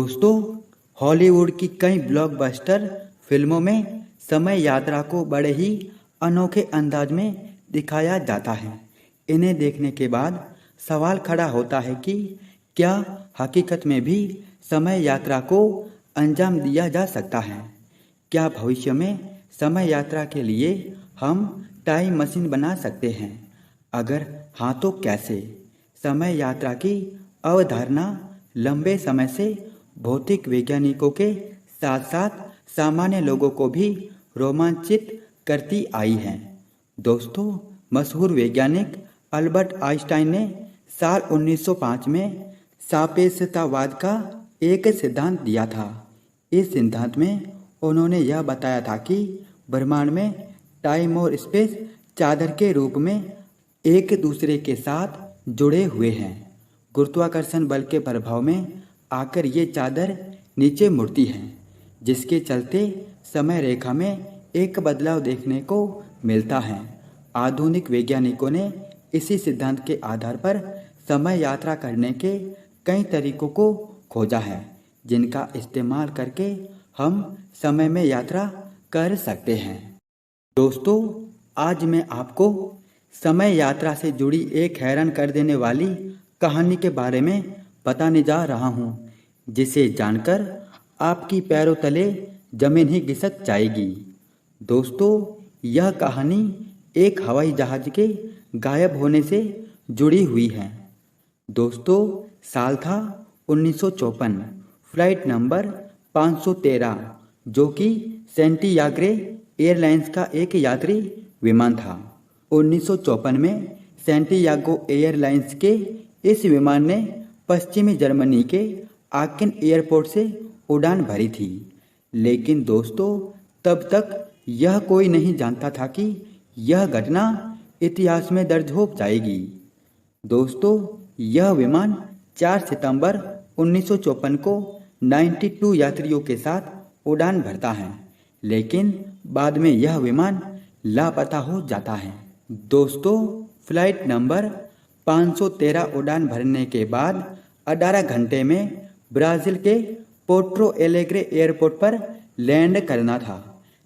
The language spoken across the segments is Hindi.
दोस्तों, हॉलीवुड की कई ब्लॉकबस्टर फिल्मों में समय यात्रा को बड़े ही अनोखे अंदाज में दिखाया जाता है। इन्हें देखने के बाद सवाल खड़ा होता है कि क्या हकीकत में भी समय यात्रा को अंजाम दिया जा सकता है? क्या भविष्य में समय यात्रा के लिए हम टाइम मशीन बना सकते हैं? अगर हाँ तो कैसे? समय यात्रा की अवधारणा लंबे समय से भौतिक वैज्ञानिकों के साथ साथ सामान्य लोगों को भी रोमांचित करती आई है। दोस्तों, मशहूर वैज्ञानिक अल्बर्ट आइंस्टाइन ने साल 1905 में सापेक्षतावाद का एक सिद्धांत दिया था। इस सिद्धांत में उन्होंने यह बताया था कि ब्रह्मांड में टाइम और स्पेस चादर के रूप में एक दूसरे के साथ जुड़े हुए हैं। गुरुत्वाकर्षण बल के प्रभाव में आकर ये चादर नीचे मुड़ती है, जिसके चलते समय रेखा में एक बदलाव देखने को मिलता है। आधुनिक वैज्ञानिकों ने इसी सिद्धांत के आधार पर समय यात्रा करने के कई तरीकों को खोजा है, जिनका इस्तेमाल करके हम समय में यात्रा कर सकते हैं। दोस्तों, आज मैं आपको समय यात्रा से जुड़ी एक हैरान कर देने वाली कहानी के बारे में बताने जा रहा हूँ, जिसे जानकर आपकी पैरों तले जमीन ही खिसक जाएगी। दोस्तों, यह कहानी एक हवाई जहाज के गायब होने से जुड़ी हुई है। दोस्तों, साल था 1954। फ्लाइट नंबर 513, जो कि सेंटियाग्रे एयरलाइंस का एक यात्री विमान था। 1954 में सेंटियागो एयरलाइंस के इस विमान ने पश्चिमी जर्मनी के आकेन एयरपोर्ट से उड़ान भरी थी। लेकिन दोस्तों, तब तक यह कोई नहीं जानता था कि यह घटना इतिहास में दर्ज हो जाएगी। दोस्तों, यह विमान 4 सितंबर 1954 को 92 यात्रियों के साथ उड़ान भरता है, लेकिन बाद में यह विमान लापता हो जाता है। दोस्तों, फ्लाइट नंबर 513 उड़ान भरने के बाद 18 घंटे में ब्राज़ील के पोर्टो एलेग्रे एयरपोर्ट पर लैंड करना था,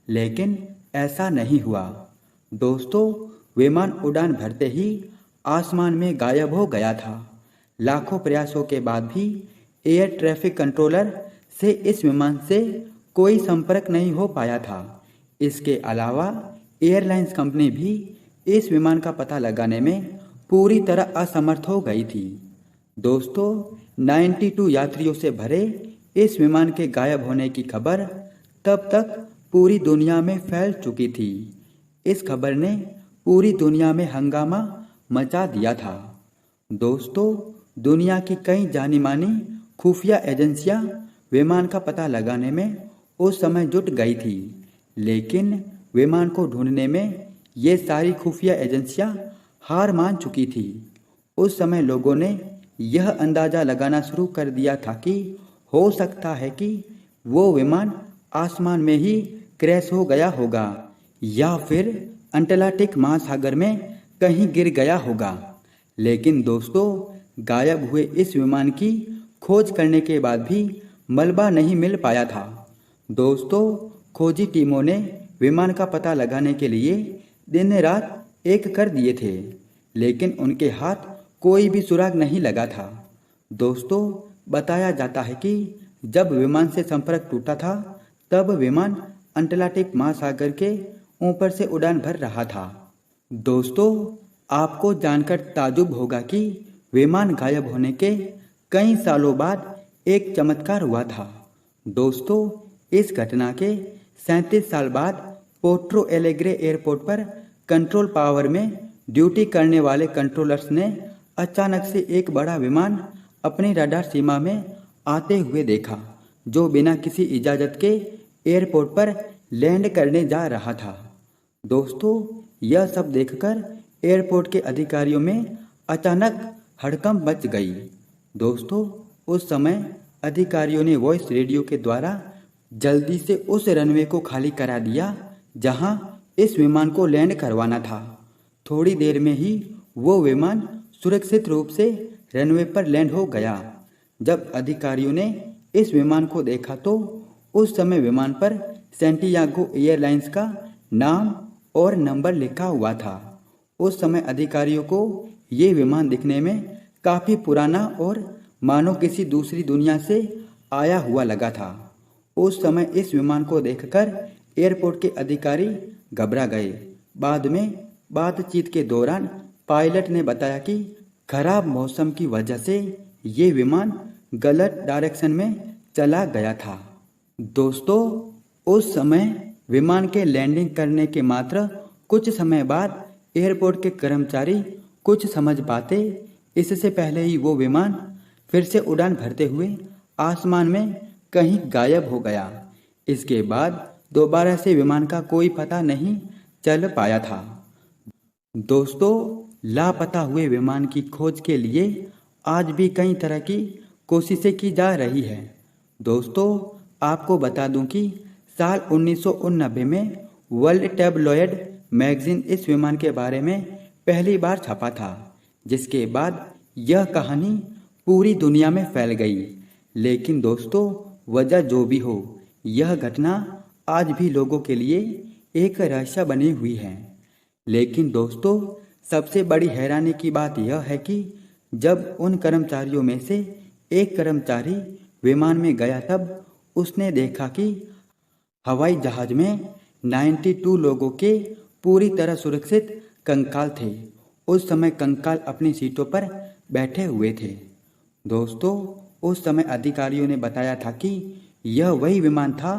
लेकिन ऐसा नहीं हुआ। दोस्तों, विमान उड़ान भरते ही आसमान में गायब हो गया था। लाखों प्रयासों के बाद भी एयर ट्रैफिक कंट्रोलर से इस विमान से कोई संपर्क नहीं हो पाया था। इसके अलावा एयरलाइंस कंपनी भी इस विमान का पता लगाने में पूरी तरह असमर्थ हो गई थी। दोस्तों, 92 यात्रियों से भरे इस विमान के गायब होने की खबर तब तक पूरी दुनिया में फैल चुकी थी। इस खबर ने पूरी दुनिया में हंगामा मचा दिया था। दोस्तों, दुनिया की कई जानी मानी खुफिया एजेंसियां विमान का पता लगाने में उस समय जुट गई थी, लेकिन विमान को ढूंढने में ये सारी खुफिया एजेंसियां हार मान चुकी थी। उस समय लोगों ने यह अंदाज़ा लगाना शुरू कर दिया था कि हो सकता है कि वो विमान आसमान में ही क्रैश हो गया होगा या फिर अंटार्कटिक महासागर में कहीं गिर गया होगा। लेकिन दोस्तों, गायब हुए इस विमान की खोज करने के बाद भी मलबा नहीं मिल पाया था। दोस्तों, खोजी टीमों ने विमान का पता लगाने के लिए दिन रात एक कर दिए थे, लेकिन उनके हाथ कोई भी सुराग नहीं लगा था। दोस्तों, बताया जाता है कि जब विमान से संपर्क टूटा था, तब विमान अंटार्कटिक महासागर के ऊपर से उड़ान भर रहा था। दोस्तों, आपको जानकर ताजुब होगा कि विमान गायब होने के कई सालों बाद एक चमत्कार हुआ था। दोस्तों, इस घटना के 37 साल बाद पोर्टो एलेग्रे एयरपोर्ट पर कंट्रोल टावर में ड्यूटी करने वाले कंट्रोलर्स ने अचानक से एक बड़ा विमान अपनी रडार सीमा में आते हुए देखा, जो बिना किसी इजाज़त के एयरपोर्ट पर लैंड करने जा रहा था। दोस्तों, यह सब देखकर एयरपोर्ट के अधिकारियों में अचानक हड़कंप मच गई। दोस्तों, उस समय अधिकारियों ने वॉइस रेडियो के द्वारा जल्दी से उस रनवे को खाली करा दिया जहां इस विमान को लैंड करवाना था। थोड़ी देर में ही वो विमान सुरक्षित रूप से रनवे पर लैंड हो गया। जब अधिकारियों ने इस विमान को देखा तो उस समय विमान पर सैंटियागो एयरलाइंस का नाम और नंबर लिखा हुआ था। उस समय अधिकारियों को ये विमान दिखने में काफ़ी पुराना और मानो किसी दूसरी दुनिया से आया हुआ लगा था। उस समय इस विमान को देखकर एयरपोर्ट के अधिकारी घबरा गए। बाद में बातचीत के दौरान पायलट ने बताया कि खराब मौसम की वजह से ये विमान गलत डायरेक्शन में चला गया था। दोस्तों, उस समय विमान के लैंडिंग करने के मात्र कुछ समय बाद एयरपोर्ट के कर्मचारी कुछ समझ पाते, इससे पहले ही वो विमान फिर से उड़ान भरते हुए आसमान में कहीं गायब हो गया। इसके बाद दोबारा से विमान का कोई पता नहीं चल पाया था। दोस्तों, लापता हुए विमान की खोज के लिए आज भी कई तरह की कोशिशें की जा रही है। दोस्तों, आपको बता दूं कि साल 1989 में वर्ल्ड टैबलॉयड मैगजीन इस विमान के बारे में पहली बार छपा था, जिसके बाद यह कहानी पूरी दुनिया में फैल गई। लेकिन दोस्तों, वजह जो भी हो, यह घटना आज भी लोगों के लिए एक रहस्य बनी हुई है। लेकिन दोस्तों, सबसे बड़ी हैरानी की बात यह है कि जब उन कर्मचारियों में से एक कर्मचारी विमान में गया, तब उसने देखा कि हवाई जहाज में 92 लोगों के पूरी तरह सुरक्षित कंकाल थे। उस समय कंकाल अपनी सीटों पर बैठे हुए थे। दोस्तों, उस समय अधिकारियों ने बताया था कि यह वही विमान था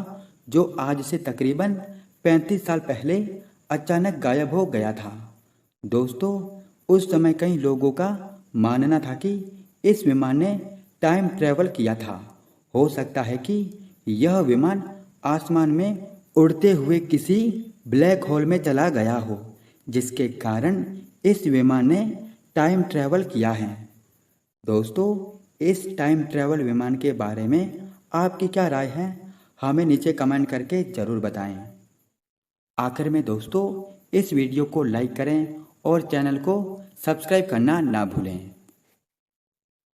जो आज से तकरीबन 35 साल पहले अचानक गायब हो गया था। दोस्तों, उस समय कई लोगों का मानना था कि इस विमान ने टाइम ट्रैवल किया था। हो सकता है कि यह विमान आसमान में उड़ते हुए किसी ब्लैक होल में चला गया हो, जिसके कारण इस विमान ने टाइम ट्रैवल किया है। दोस्तों, इस टाइम ट्रैवल विमान के बारे में आपकी क्या राय है, हमें नीचे कमेंट करके ज़रूर बताएं। आखिर में दोस्तों, इस वीडियो को लाइक करें और चैनल को सब्सक्राइब करना ना भूलें।